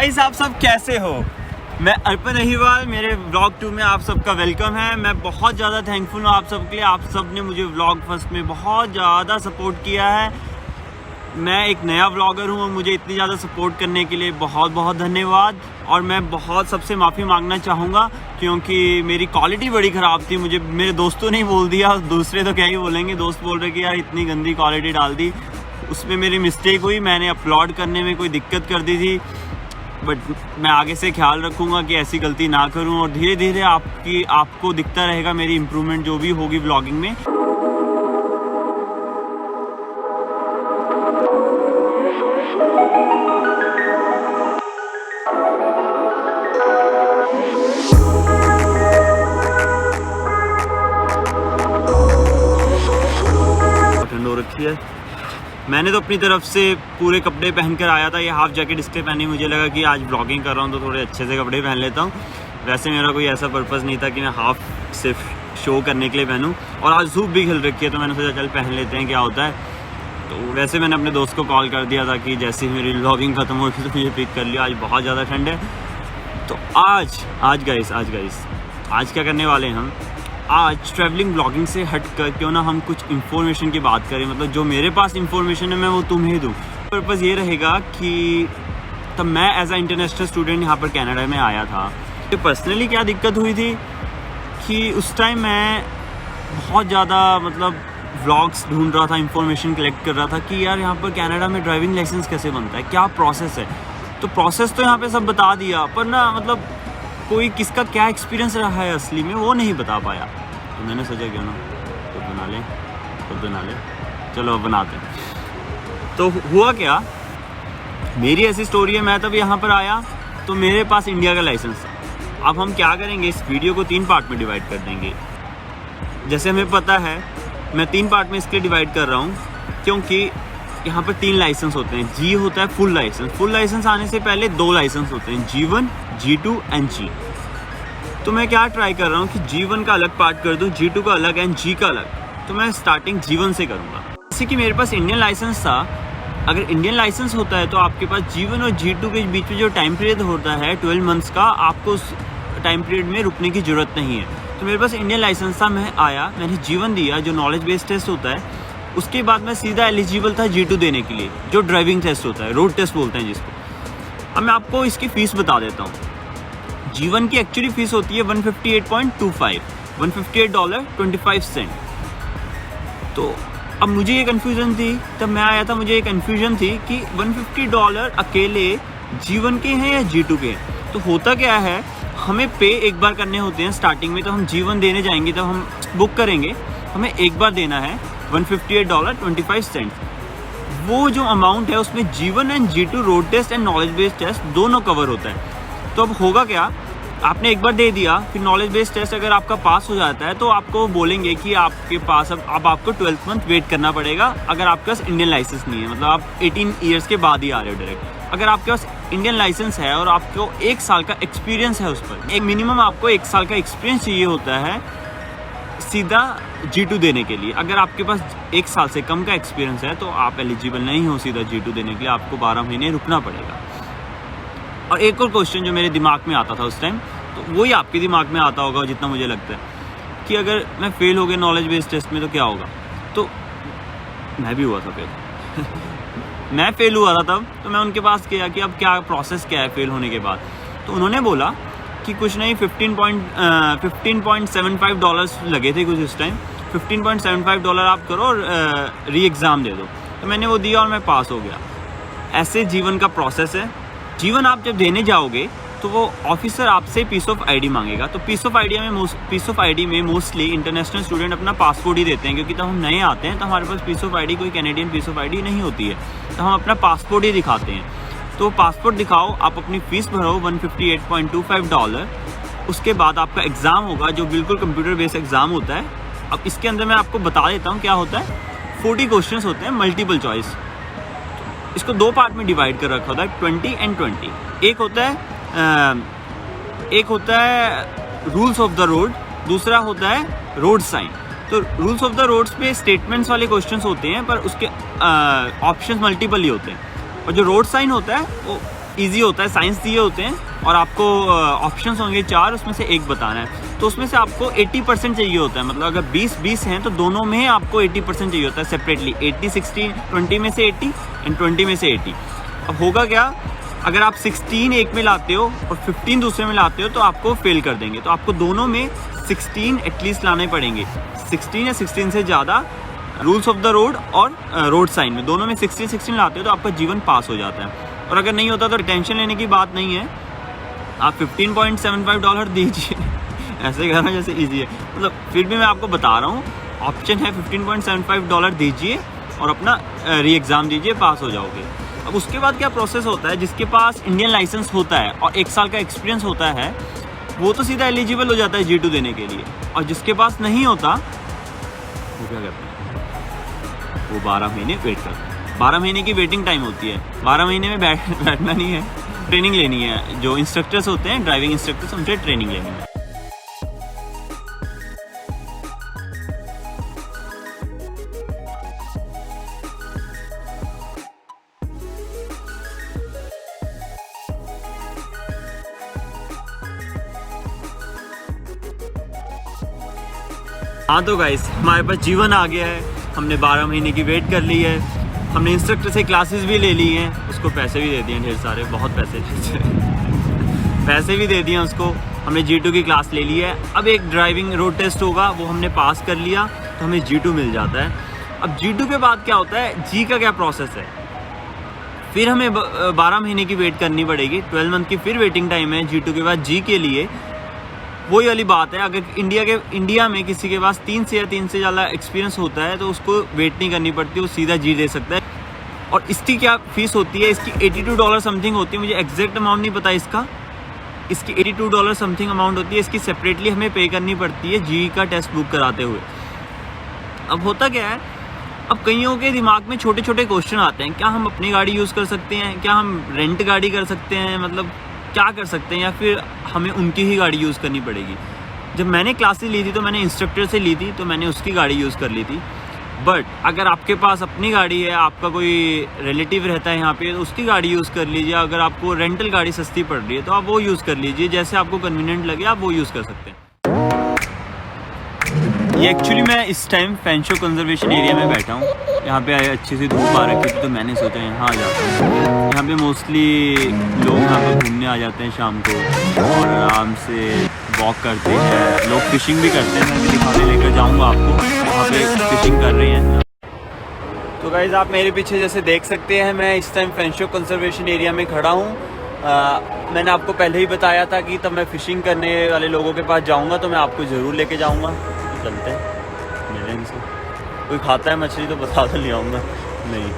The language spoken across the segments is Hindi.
गाइस आप सब कैसे हो? मैं अर्पण अहिवाल, मेरे व्लॉग 2 में आप सबका वेलकम है। मैं बहुत ज़्यादा थैंकफुल हूँ आप सब के लिए। आप सब ने मुझे व्लॉग फर्स्ट में बहुत ज़्यादा सपोर्ट किया है। मैं एक नया व्लॉगर हूँ और मुझे इतनी ज़्यादा सपोर्ट करने के लिए बहुत बहुत धन्यवाद। और मैं बहुत सबसे माफ़ी मांगना चाहूँगा क्योंकि मेरी क्वालिटी बड़ी ख़राब थी। मुझे मेरे दोस्तों ने ही बोल दिया, दूसरे तो क्या ही बोलेंगे। दोस्त बोल रहे कि यार इतनी गंदी क्वालिटी डाल दी। उसमें मेरी मिस्टेक हुई, मैंने अपलोड करने में कोई दिक्कत कर दी थी। बट मैं आगे से ख्याल रखूँगा कि ऐसी गलती ना करूँ और धीरे धीरे आपको दिखता रहेगा मेरी इम्प्रूवमेंट जो भी होगी व्लॉगिंग में। ठंड हो रखी है। मैंने तो अपनी तरफ से पूरे कपड़े पहनकर आया था। ये हाफ जैकेट इसलिए पहनी, मुझे लगा कि आज व्लॉगिंग कर रहा हूँ तो थोड़े अच्छे से कपड़े पहन लेता हूँ। वैसे मेरा कोई ऐसा पर्पज़ नहीं था कि मैं हाफ सिर्फ शो करने के लिए पहनूँ। और आज धूप भी खिल रखी है तो मैंने सोचा चल पहन लेते हैं, क्या होता है। तो वैसे मैंने अपने दोस्त को कॉल कर दिया था कि जैसे ही मेरी व्लॉगिंग ख़त्म होगी तो मुझे पिक कर लिया। आज बहुत ज़्यादा ठंड है। तो आज क्या करने वाले हैं हम। आज ट्रैवलिंग ब्लॉगिंग से हट कर क्यों ना हम कुछ इन्फॉर्मेशन की बात करें। मतलब जो मेरे पास इन्फॉर्मेशन है मैं वो तुम्हें दूँ। पर्पज़ ये रहेगा कि तब मैं एज अ इंटरनेशनल स्टूडेंट यहाँ पर कनाडा में आया था। तो पर्सनली क्या दिक्कत हुई थी कि उस टाइम मैं बहुत ज़्यादा व्लॉग्स ढूंढ रहा था, इन्फॉर्मेशन कलेक्ट कर रहा था कि यार यहाँ पर कनाडा में ड्राइविंग लाइसेंस कैसे बनता है, क्या प्रोसेस है। तो प्रोसेस तो यहाँ पर सब बता दिया, पर ना कोई किसका क्या एक्सपीरियंस रहा है असली में वो नहीं बता पाया। तो मैंने सोचा क्यों ना खुद बना ले, चलो बनाते हैं। तो हुआ क्या, मेरी ऐसी स्टोरी है। मैं तब यहाँ पर आया तो मेरे पास इंडिया का लाइसेंस था। अब हम क्या करेंगे, इस वीडियो को 3 पार्ट में डिवाइड कर देंगे। जैसे हमें पता है मैं 3 पार्ट में इसके डिवाइड कर रहा हूँ क्योंकि यहाँ पर 3 लाइसेंस होते हैं। जी होता है फुल लाइसेंस। फुल लाइसेंस आने से पहले 2 लाइसेंस होते हैं, G1, G2 एंड G। तो मैं क्या ट्राई कर रहा हूँ कि G1 का अलग पार्ट कर दूँ, G2 का अलग एंड G का अलग। तो मैं स्टार्टिंग G1 से करूँगा। जैसे कि मेरे पास इंडियन लाइसेंस था। अगर इंडियन लाइसेंस होता है तो आपके पास G1 और G2 के बीच में जो टाइम पीरियड होता है 12 मंथ्स का, आपको उस टाइम पीरियड में रुकने की ज़रूरत नहीं है। तो मेरे पास इंडियन लाइसेंस था। मैं आया, मैंने G1 दिया जो नॉलेज बेस्ड टेस्ट होता है। उसके बाद मैं सीधा एलिजिबल था G2 देने के लिए, जो ड्राइविंग टेस्ट होता है, रोड टेस्ट बोलते हैं जिसको। अब मैं आपको इसकी फ़ीस बता देता हूँ। G1 की एक्चुअली फ़ीस होती है $158.25, $158.25। तो अब मुझे ये कन्फ्यूज़न थी, तब मैं आया था मुझे ये कन्फ्यूज़न थी कि $150 अकेले G1 के हैं या G2 के हैं। तो होता क्या है, हमें पे एक बार करने होते हैं स्टार्टिंग में। तो हम G1 देने जाएंगे, तब हम बुक करेंगे, हमें एक बार देना है $158.25। वो जो अमाउंट है उसमें G1 and G2 road test and knowledge based test दोनों कवर होता है। तो अब होगा क्या, आपने एक बार दे दिया, फिर नॉलेज बेस्ड टेस्ट अगर आपका पास हो जाता है तो आपको बोलेंगे कि आपके पास अब आपको 12th मंथ वेट करना पड़ेगा। अगर आपके पास इंडियन लाइसेंस नहीं है, मतलब आप 18 ईयर्स के बाद ही आ रहे हो डायरेक्ट। अगर आपके पास इंडियन लाइसेंस है और आपको 1 साल का एक्सपीरियंस है, उस पर एक मिनिमम आपको 1 साल का एक्सपीरियंस चाहिए होता है सीधा G2 देने के लिए। अगर आपके पास 1 साल से कम का एक्सपीरियंस है तो आप एलिजिबल नहीं हो सीधा G2 देने के लिए, आपको 12 महीने रुकना पड़ेगा। और एक और क्वेश्चन जो मेरे दिमाग में आता था उस टाइम, तो वही आपके दिमाग में आता होगा जितना मुझे लगता है, कि अगर मैं फेल हो गया नॉलेज बेस्ड टेस्ट में तो क्या होगा। तो मैं भी हुआ था फेल मैं फेल हुआ था तब। तो मैं उनके पास गया कि अब क्या प्रोसेस क्या है फेल होने के बाद। तो उन्होंने बोला कि कुछ नहीं, $15.75 लगे थे कुछ उस टाइम। $15.75 आप करो और री एग्ज़ाम दे दो। तो मैंने वो दिया और मैं पास हो गया। ऐसे G1 का प्रोसेस है। G1 आप जब देने जाओगे तो वो ऑफिसर आपसे पीस ऑफ आईडी मांगेगा। तो पीस ऑफ आईडी में मोस्टली इंटरनेशनल स्टूडेंट अपना पासपोर्ट ही देते हैं, क्योंकि तब हम नए आते हैं तो हमारे पास पीस ऑफ आईडी कोई कैनेडियन पीस ऑफ आईडी नहीं होती है। तो हम अपना पासपोर्ट ही दिखाते हैं। तो पासपोर्ट दिखाओ, आप अपनी फ़ीस भरो $158.25। उसके बाद आपका एग्ज़ाम होगा जो बिल्कुल कंप्यूटर बेस्ड एग्ज़ाम होता है। अब इसके अंदर मैं आपको बता देता हूँ क्या होता है। 40 क्वेश्चंस होते हैं, मल्टीपल चॉइस। इसको 2 पार्ट में डिवाइड कर रखा होता है, 20 एंड 20। एक होता है रूल्स ऑफ द रोड, दूसरा होता है रोड साइन। तो रूल्स ऑफ द रोड्स पे स्टेटमेंट्स वाले क्वेश्चंस होते हैं, पर उसके ऑप्शंस मल्टीपल ही होते हैं। और जो रोड साइन होता है वो इजी होता है, साइंस दिए होते हैं और आपको ऑप्शंस होंगे 4, उसमें से एक बताना है। तो उसमें से आपको 80% चाहिए होता है, मतलब अगर 20-20 हैं तो दोनों में आपको 80% चाहिए होता है सेपरेटली, 80-60, 20 में से 80 एंड 20 में से 80। अब होगा क्या, अगर आप 16 एक में लाते हो और 15 दूसरे में लाते हो तो आपको फेल कर देंगे। तो आपको दोनों में 16 एटलीस्ट लाने पड़ेंगे, 16 या 16 से ज़्यादा रूल्स ऑफ द रोड और रोड साइन में, दोनों में 16 लाते हो तो आपका जीवन पास हो जाता है। और अगर नहीं होता तो टेंशन लेने की बात नहीं है, आप $15.75 दीजिए ऐसे कहना जैसे इजी है, मतलब फिर भी मैं आपको बता रहा हूँ, ऑप्शन है $15.75 दीजिए और अपना री एग्ज़ाम दीजिए, पास हो जाओगे। अब उसके बाद क्या प्रोसेस होता है, जिसके पास इंडियन लाइसेंस होता है और 1 साल का एक्सपीरियंस होता है वो तो सीधा एलिजिबल हो जाता है G2 देने के लिए, और जिसके पास नहीं होता वो क्या करते हैं, वो 12 महीने वेट करते हैं। 12 महीने की वेटिंग टाइम होती है, 12 महीने में बैठना नहीं है, ट्रेनिंग लेनी है। जो इंस्ट्रक्टर्स होते हैं, ड्राइविंग इंस्ट्रक्टर्स, उनसे ट्रेनिंग लेनी है। हाँ तो गाइस, हमारे पास जीवन आ गया है, हमने 12 महीने की वेट कर ली है, हमने इंस्ट्रक्टर से क्लासेस भी ले ली हैं, उसको पैसे भी दे दिए ढेर सारे, बहुत पैसे भी दे दिए उसको। हमने G2 की क्लास ले ली है। अब एक ड्राइविंग रोड टेस्ट होगा, वो हमने पास कर लिया तो हमें G2 मिल जाता है। अब G2 के बाद क्या होता है, G का क्या प्रोसेस है, फिर हमें 12 महीने की वेट करनी पड़ेगी, 12 मंथ की फिर वेटिंग टाइम है G2 के बाद G के लिए। वही वाली बात है, अगर इंडिया में किसी के पास 3 से ज़्यादा एक्सपीरियंस होता है तो उसको वेट नहीं करनी पड़ती, वो सीधा G दे सकता है। और इसकी क्या फीस होती है, इसकी $82 समथिंग होती है, मुझे एग्जैक्ट अमाउंट नहीं पता इसका, इसकी $82 समथिंग अमाउंट होती है, इसकी सेपरेटली हमें पे करनी पड़ती है G का टेस्ट बुक कराते हुए। अब होता क्या है, अब कईयों के दिमाग में छोटे छोटे क्वेश्चन आते हैं, क्या हम अपनी गाड़ी यूज़ कर सकते हैं, क्या हम रेंट गाड़ी कर सकते हैं, मतलब क्या कर सकते हैं, या फिर हमें उनकी ही गाड़ी यूज़ करनी पड़ेगी। जब मैंने क्लासेस ली थी तो मैंने इंस्ट्रक्टर से ली थी, तो मैंने उसकी गाड़ी यूज़ कर ली थी। बट अगर आपके पास अपनी गाड़ी है, आपका कोई रिलेटिव रहता है यहाँ पे, तो उसकी गाड़ी यूज़ कर लीजिए। अगर आपको रेंटल गाड़ी सस्ती पड़ रही है तो आप वो यूज़ कर लीजिए, जैसे आपको कन्वीनियंट लगे आप वो यूज़ कर सकते हैं। ये एक्चुअली मैं इस टाइम फैंशो कंजर्वेशन एरिया में बैठा हूँ, यहाँ पे अच्छी सी धूप आ रखी थी तो मैंने सोचा यहाँ आ जाता हूँ। यहाँ पे मोस्टली लोग यहाँ पे घूमने आ जाते हैं शाम को और आराम से वॉक करते हैं, लोग फिशिंग भी करते हैं। मैं भी दिखाने लेकर जाऊँगा आपको, यहाँ पे फिशिंग कर रही हैं। तो गाइज़ आप मेरे पीछे जैसे देख सकते हैं, मैं इस टाइम फैंशो कंजर्वेशन एरिया में खड़ा हूँ। मैंने आपको पहले ही बताया था कि तब मैं फ़िशिंग करने वाले लोगों के पास जाऊँगा तो मैं आपको ज़रूर लेके जाऊँगा। चलते हैं, मिलेंगे इनसे। कोई खाता है मछली तो बता तो ले आऊँगा, नहीं।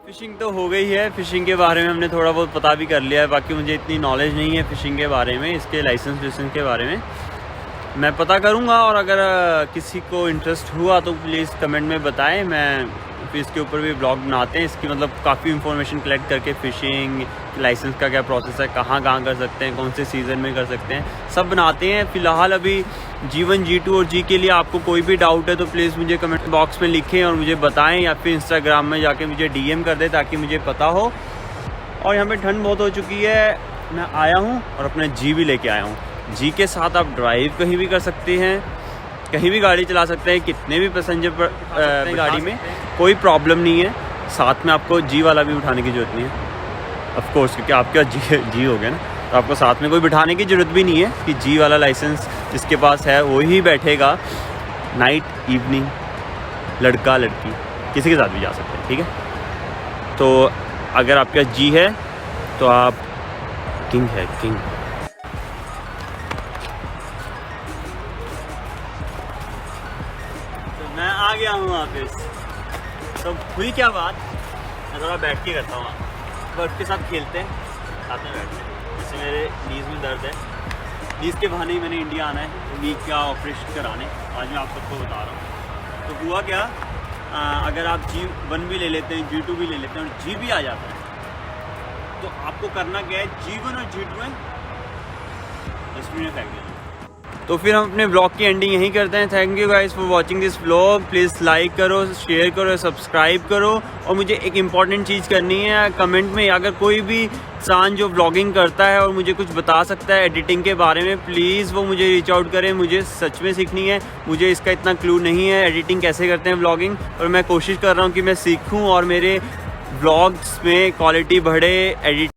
फ़िशिंग तो हो गई है, फ़िशिंग के बारे में हमने थोड़ा बहुत पता भी कर लिया है। बाकी मुझे इतनी नॉलेज नहीं है फ़िशिंग के बारे में, इसके लाइसेंस के बारे में मैं पता करूँगा। और अगर किसी को इंटरेस्ट हुआ तो प्लीज़ कमेंट में बताएं, मैं फिर इसके ऊपर भी ब्लॉग बनाते हैं। इसकी मतलब काफ़ी इन्फॉर्मेशन कलेक्ट करके फ़िशिंग लाइसेंस का क्या प्रोसेस है, कहाँ कर सकते हैं, कौन से सीज़न में कर सकते हैं, सब बनाते हैं। फ़िलहाल अभी G1, G2 और G के लिए आपको कोई भी डाउट है तो प्लीज़ मुझे कमेंट बॉक्स में लिखें और मुझे बताएं, या फिर इंस्टाग्राम में जाके मुझे DM कर दें ताकि मुझे पता हो। और यहाँ पे ठंड बहुत हो चुकी है, मैं आया हूँ और अपना G भी लेके आया हूँ। G के साथ आप ड्राइव कहीं भी कर सकते हैं, कहीं भी गाड़ी चला सकते हैं, कितने भी पैसेंजर पर गाड़ी में कोई प्रॉब्लम नहीं है। साथ में आपको G वाला भी उठाने की ज़रूरत नहीं है, ऑफ कोर्स, क्योंकि आपका G हो गया ना, तो आपको साथ में कोई बिठाने की ज़रूरत भी नहीं है कि G वाला लाइसेंस जिसके पास है वही बैठेगा। नाइट इवनिंग लड़का लड़की किसी के साथ भी जा सकते हैं, ठीक है। तो अगर आपका G है तो आप किंग है, किंग। हाफिज़। तो हुई क्या बात, मैं थोड़ा बैठ के करता हूँ, बर्फ के साथ खेलते हैं, साथ में बैठते हैं। जैसे मेरे नीज़ में दर्द है, नीज़ के बहाने ही मैंने इंडिया आना है नी का ऑपरेशन कराने। आज मैं आप सबको बता रहा हूँ। तो हुआ क्या, अगर आप G1 भी ले लेते हैं, G2 भी ले लेते हैं और G भी आ जाता है, तो आपको करना क्या है, G1 और G2 में डस्टबिन में फेंक देना। तो फिर हम अपने ब्लॉग की एंडिंग यहीं करते हैं। Thank you guys for watching this blog. Please like करो, शेयर करो, सब्सक्राइब करो। और मुझे एक इम्पॉर्टेंट चीज़ करनी है, कमेंट में अगर कोई भी इंसान जो ब्लॉगिंग करता है और मुझे कुछ बता सकता है एडिटिंग के बारे में, प्लीज़ वो मुझे रीच आउट करें। मुझे सच में सीखनी है, मुझे इसका इतना क्लू नहीं है एडिटिंग कैसे करते हैं ब्लॉगिंग, और मैं कोशिश कर रहा हूँ कि मैं सीखूँ और मेरे ब्लॉग्स में क्वालिटी बढ़े, एडिट